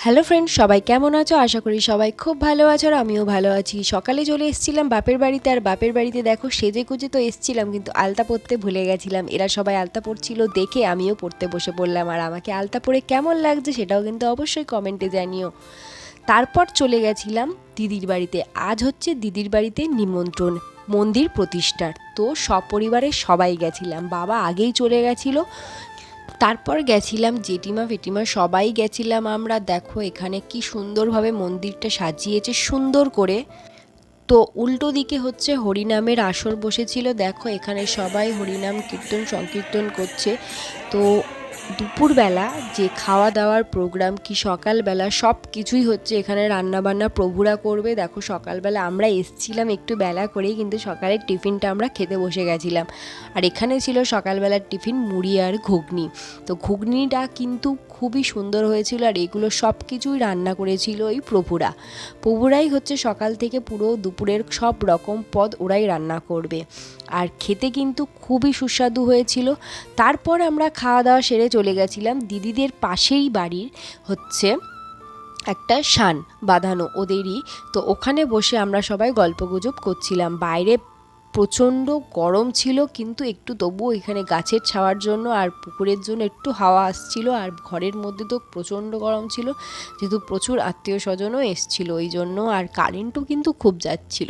Hello friend, সবাই কেমন আছো? আশা করি সবাই খুব ভালো আছো আর আমিও ভালো আছি। সকালে চলে এসেছিলাম বাপের বাড়িতে, আর বাপের বাড়িতে দেখো সেজে গুজে তো এসেছিলাম, কিন্তু আলতা পরতে ভুলে গেছিলাম। এরা সবাই আলতা পরছিল দেখে আমিও পরতে বসে পড়লাম, আর আমাকে আলতা পরে কেমন লাগছে সেটাও কিন্তু অবশ্যই কমেন্টে জানিও। তারপর চলে গেছিলাম দিদির বাড়িতে। আজ হচ্ছে দিদির বাড়িতে নিমন্ত্রণ, মন্দির প্রতিষ্ঠার। তো সপরিবারে সবাই গেছিলাম, বাবা আগেই চলে গেছিলো। তারপর গেছিলাম জেঠিমা ফেটিমা সবাই গেছিলাম আমরা। দেখো এখানে কি সুন্দরভাবে মন্দিরটা সাজিয়েছে সুন্দর করে। তো উল্টো দিকে হচ্ছে হরিনামের আসর বসেছিল। দেখো এখানে সবাই হরিনাম কীর্তন সংকীর্তন করছে। তো দুপুরবেলা যে খাওয়া দাওয়ার প্রোগ্রাম কি সকালবেলা সব কিছুই হচ্ছে এখানে, রান্নাবান্না প্রভুরা করবে। দেখো সকালবেলা আমরা এসছিলাম একটু বেলা করেই, কিন্তু সকালের টিফিনটা আমরা খেতে বসে গেছিলাম। আর এখানে ছিল সকালবেলার টিফিন মুড়ি আর ঘুগনি। তো ঘুগনিটা কিন্তু খুবই সুন্দর হয়েছিল, আর এগুলো সব কিছুই রান্না করেছিল ওই প্রভুরাই হচ্ছে সকাল থেকে পুরো দুপুরের সব রকম পদ ওরাই রান্না করবে। আর খেতে কিন্তু খুবই সুস্বাদু হয়েছিল। তারপর আমরা খাওয়া দাওয়া সেরে চলে গেছিলাম দিদিদের পাশেই বাড়ির হচ্ছে একটা শান বাঁধানো ওদেরই। তো ওখানে বসে আমরা সবাই গল্পগুজব করছিলাম। বাইরে প্রচণ্ড গরম ছিল, কিন্তু একটু তবুও এখানে গাছের ছাওয়ার জন্য আর পুকুরের জন্য একটু হাওয়া আসছিল। আর ঘরের মধ্যে তো প্রচণ্ড গরম ছিল, যেহেতু প্রচুর আত্মীয় স্বজনও এসছিল ওই জন্য, আর কারেন্টও কিন্তু খুব যাচ্ছিল।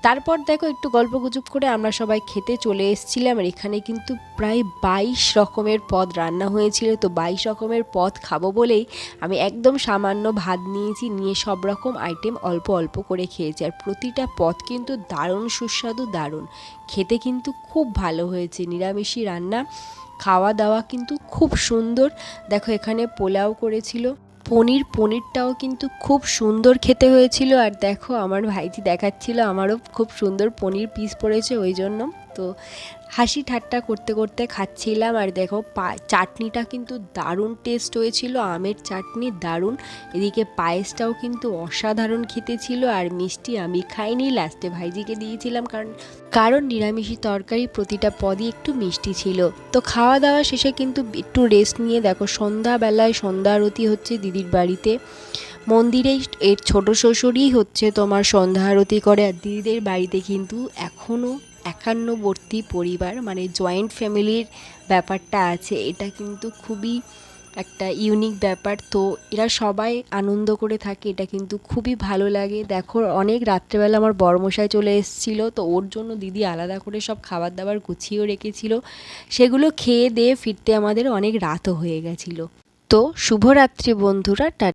তারপর দেখো একটু গল্পগুজব করে আমরা সবাই খেতে চলে এসেছিলাম। আর এখানে কিন্তু প্রায় 22 রকমের পদ রান্না হয়েছিল। তো 22 রকমের পদ খাবো বলেই আমি একদম সামান্য ভাত নিয়েছি, নিয়ে সব রকম আইটেম অল্প অল্প করে খেয়েছি। আর প্রতিটা পদ কিন্তু দারুণ সুস্বাদু, দারুণ খেতে কিন্তু খুব ভালো হয়েছে। নিরামিষি রান্না, খাওয়া দাওয়া কিন্তু খুব সুন্দর। দেখো এখানে পোলাও করেছিল, পনিরটাও কিন্তু খুব সুন্দর খেতে হয়েছিল। আর দেখো আমার ভাইজি দেখাচ্ছিল আমারও খুব সুন্দর পনির পিস পড়েছে, ওই জন্য তো হাসি ঠাট্টা করতে করতে খাচ্ছিলাম। আর দেখো চাটনিটা কিন্তু দারুণ টেস্ট হয়েছিল, আমের চাটনি দারুণ। এদিকে পায়েসটাও কিন্তু অসাধারণ খেতে ছিল। আর মিষ্টি আমি খাইনি, লাস্টে ভাইজিকে দিয়েছিলাম, কারণ নিরামিষি তরকারি প্রতিটা পদই একটু মিষ্টি ছিল। তো খাওয়া দাওয়া শেষে কিন্তু একটু রেস্ট নিয়ে দেখো সন্ধ্যাবেলায় সন্ধ্যা আরতি হচ্ছে দিদির বাড়িতে। মন্দিরে এর ছোট শ্বশুরই হচ্ছে তোমার সন্ধ্যা আরতি করে। আর দিদিদের বাড়িতে কিন্তু এখনও একান্নবর্তী পরিবার, মানে জয়েন্ট ফ্যামিলির ব্যাপারটা আছে। এটা কিন্তু খুবই একটা ইউনিক ব্যাপার। তো এরা সবাই আনন্দ করে থাকে, এটা কিন্তু খুবই ভালো লাগে। দেখো অনেক রাত্রেবেলা আমার বড়মশাই চলে এসেছিল, তো ওর জন্য দিদি আলাদা করে সব খাবার দাবার গুছিয়েও রেখেছিল। সেগুলো খেয়ে দিয়ে ফিরতে আমাদের অনেক রাতও হয়ে গেছিলো। তো শুভরাত্রি বন্ধুরা।